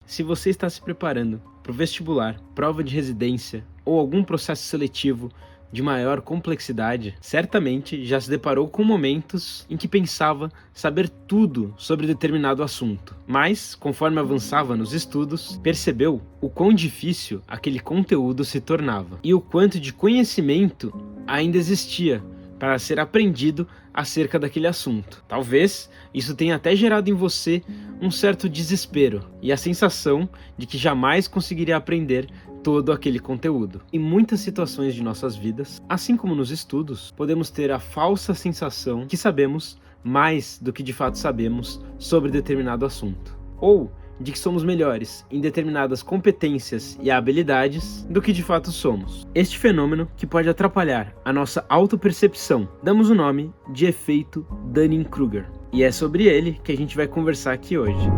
Se você está se preparando para o vestibular, prova de residência ou algum processo seletivo de maior complexidade, certamente já se deparou com momentos em que pensava saber tudo sobre determinado assunto, mas, conforme avançava nos estudos, percebeu o quão difícil aquele conteúdo se tornava e o quanto de conhecimento ainda existia para ser aprendido acerca daquele assunto. Talvez isso tenha até gerado em você um certo desespero e a sensação de que jamais conseguiria aprender todo aquele conteúdo. Em muitas situações de nossas vidas, assim como nos estudos, podemos ter a falsa sensação que sabemos mais do que de fato sabemos sobre determinado assunto, ou de que somos melhores em determinadas competências e habilidades do que de fato somos. Este fenômeno, que pode atrapalhar a nossa autopercepção, damos o nome de efeito Dunning-Kruger. E é sobre ele que a gente vai conversar aqui hoje.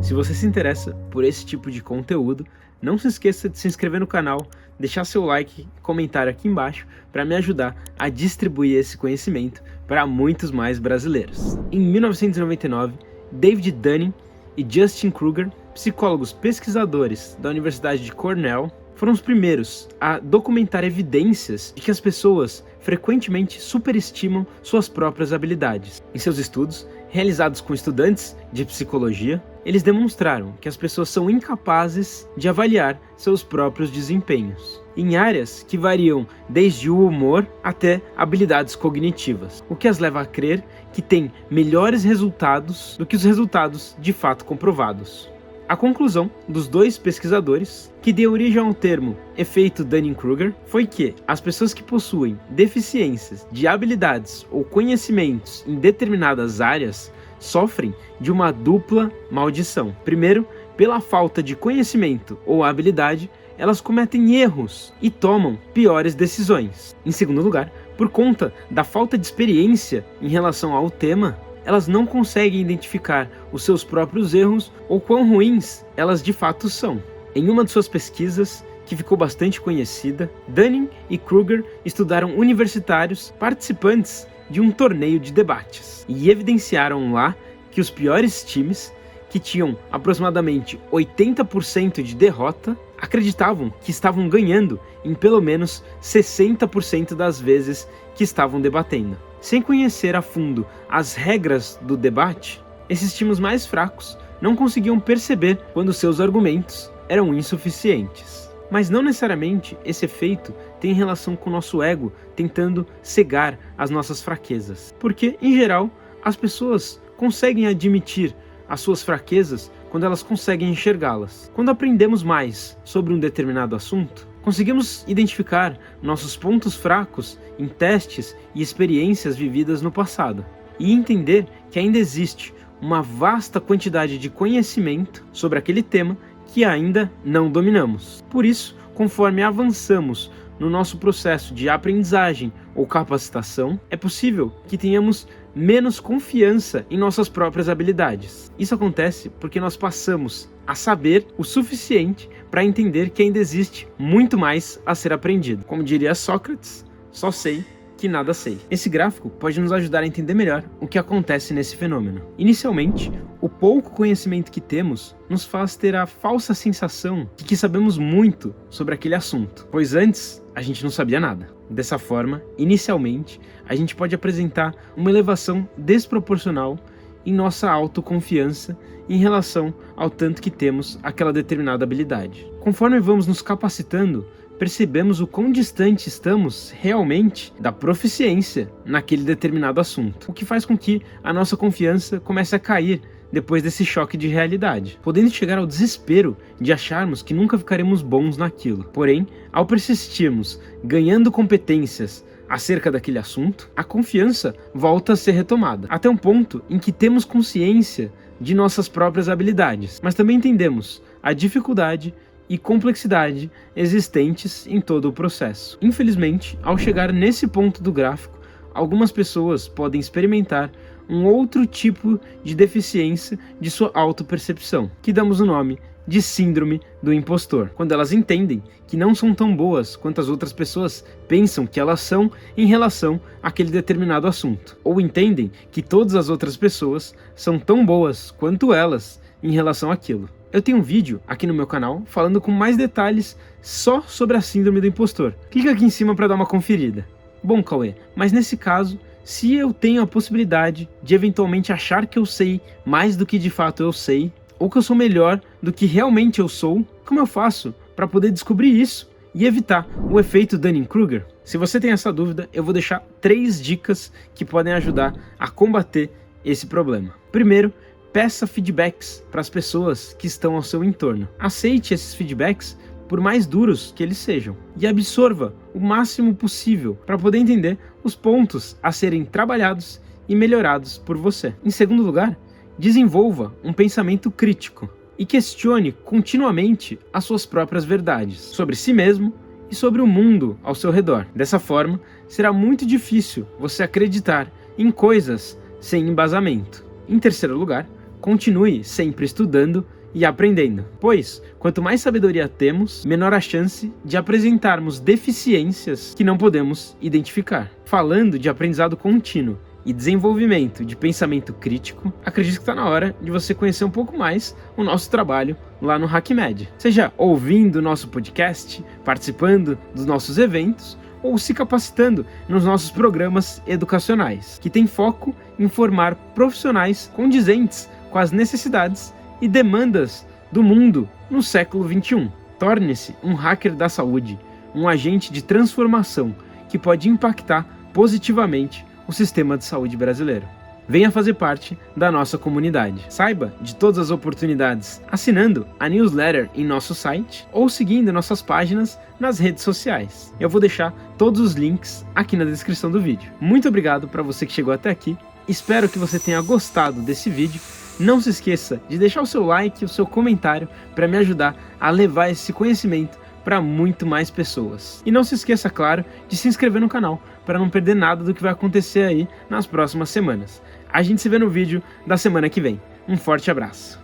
Se você se interessa por esse tipo de conteúdo, não se esqueça de se inscrever no canal, deixar seu like e comentário aqui embaixo para me ajudar a distribuir esse conhecimento para muitos mais brasileiros. Em 1999, David Dunning e Justin Kruger, psicólogos pesquisadores da Universidade de Cornell, foram os primeiros a documentar evidências de que as pessoas frequentemente superestimam suas próprias habilidades. Em seus estudos, realizados com estudantes de psicologia, eles demonstraram que as pessoas são incapazes de avaliar seus próprios desempenhos, em áreas que variam desde o humor até habilidades cognitivas, o que as leva a crer que têm melhores resultados do que os resultados de fato comprovados. A conclusão dos dois pesquisadores, que deu origem ao termo efeito Dunning-Kruger, foi que as pessoas que possuem deficiências de habilidades ou conhecimentos em determinadas áreas sofrem de uma dupla maldição. Primeiro, pela falta de conhecimento ou habilidade, elas cometem erros e tomam piores decisões. Em segundo lugar, por conta da falta de experiência em relação ao tema, elas não conseguem identificar os seus próprios erros ou quão ruins elas de fato são. Em uma de suas pesquisas, que ficou bastante conhecida, Dunning e Kruger estudaram universitários participantes de um torneio de debates e evidenciaram lá que os piores times, que tinham aproximadamente 80% de derrota, acreditavam que estavam ganhando em pelo menos 60% das vezes que estavam debatendo. Sem conhecer a fundo as regras do debate, esses times mais fracos não conseguiam perceber quando seus argumentos eram insuficientes. Mas não necessariamente esse efeito tem relação com o nosso ego tentando cegar as nossas fraquezas. Porque, em geral, as pessoas conseguem admitir as suas fraquezas quando elas conseguem enxergá-las. Quando aprendemos mais sobre um determinado assunto, conseguimos identificar nossos pontos fracos em testes e experiências vividas no passado e entender que ainda existe uma vasta quantidade de conhecimento sobre aquele tema que ainda não dominamos. Por isso, conforme avançamos no nosso processo de aprendizagem ou capacitação, é possível que tenhamos menos confiança em nossas próprias habilidades. Isso acontece porque nós passamos a saber o suficiente para entender que ainda existe muito mais a ser aprendido. Como diria Sócrates, só sei que nada sei. Esse gráfico pode nos ajudar a entender melhor o que acontece nesse fenômeno. Inicialmente, o pouco conhecimento que temos nos faz ter a falsa sensação de que sabemos muito sobre aquele assunto, pois antes a gente não sabia nada. Dessa forma, inicialmente, a gente pode apresentar uma elevação desproporcional em nossa autoconfiança em relação ao tanto que temos aquela determinada habilidade. Conforme vamos nos capacitando, percebemos o quão distante estamos realmente da proficiência naquele determinado assunto, o que faz com que a nossa confiança comece a cair depois desse choque de realidade, podendo chegar ao desespero de acharmos que nunca ficaremos bons naquilo. Porém, ao persistirmos ganhando competências acerca daquele assunto, a confiança volta a ser retomada, até um ponto em que temos consciência de nossas próprias habilidades, mas também entendemos a dificuldade e complexidade existentes em todo o processo. Infelizmente, ao chegar nesse ponto do gráfico, algumas pessoas podem experimentar um outro tipo de deficiência de sua autopercepção, que damos o nome de síndrome do impostor, quando elas entendem que não são tão boas quanto as outras pessoas pensam que elas são em relação àquele determinado assunto, ou entendem que todas as outras pessoas são tão boas quanto elas em relação àquilo. Eu tenho um vídeo aqui no meu canal falando com mais detalhes só sobre a síndrome do impostor. Clica aqui em cima para dar uma conferida. Bom, Cauê, mas nesse caso, se eu tenho a possibilidade de eventualmente achar que eu sei mais do que de fato eu sei, ou que eu sou melhor do que realmente eu sou, como eu faço para poder descobrir isso e evitar o efeito Dunning-Kruger? Se você tem essa dúvida, eu vou deixar 3 dicas que podem ajudar a combater esse problema. Primeiro, peça feedbacks para as pessoas que estão ao seu entorno. Aceite esses feedbacks por mais duros que eles sejam e absorva o máximo possível para poder entender os pontos a serem trabalhados e melhorados por você. Em segundo lugar, desenvolva um pensamento crítico e questione continuamente as suas próprias verdades sobre si mesmo e sobre o mundo ao seu redor. Dessa forma, será muito difícil você acreditar em coisas sem embasamento. Em terceiro lugar, continue sempre estudando e aprendendo, pois quanto mais sabedoria temos, menor a chance de apresentarmos deficiências que não podemos identificar. Falando de aprendizado contínuo e desenvolvimento de pensamento crítico, acredito que está na hora de você conhecer um pouco mais o nosso trabalho lá no HackMed. Seja ouvindo o nosso podcast, participando dos nossos eventos, ou se capacitando nos nossos programas educacionais, que tem foco em formar profissionais condizentes com as necessidades e demandas do mundo no século XXI. Torne-se um hacker da saúde, um agente de transformação que pode impactar positivamente o sistema de saúde brasileiro. Venha fazer parte da nossa comunidade. Saiba de todas as oportunidades assinando a newsletter em nosso site ou seguindo nossas páginas nas redes sociais. Eu vou deixar todos os links aqui na descrição do vídeo. Muito obrigado para você que chegou até aqui. Espero que você tenha gostado desse vídeo. Não se esqueça de deixar o seu like e o seu comentário para me ajudar a levar esse conhecimento para muito mais pessoas. E não se esqueça, claro, de se inscrever no canal para não perder nada do que vai acontecer aí nas próximas semanas. A gente se vê no vídeo da semana que vem. Um forte abraço.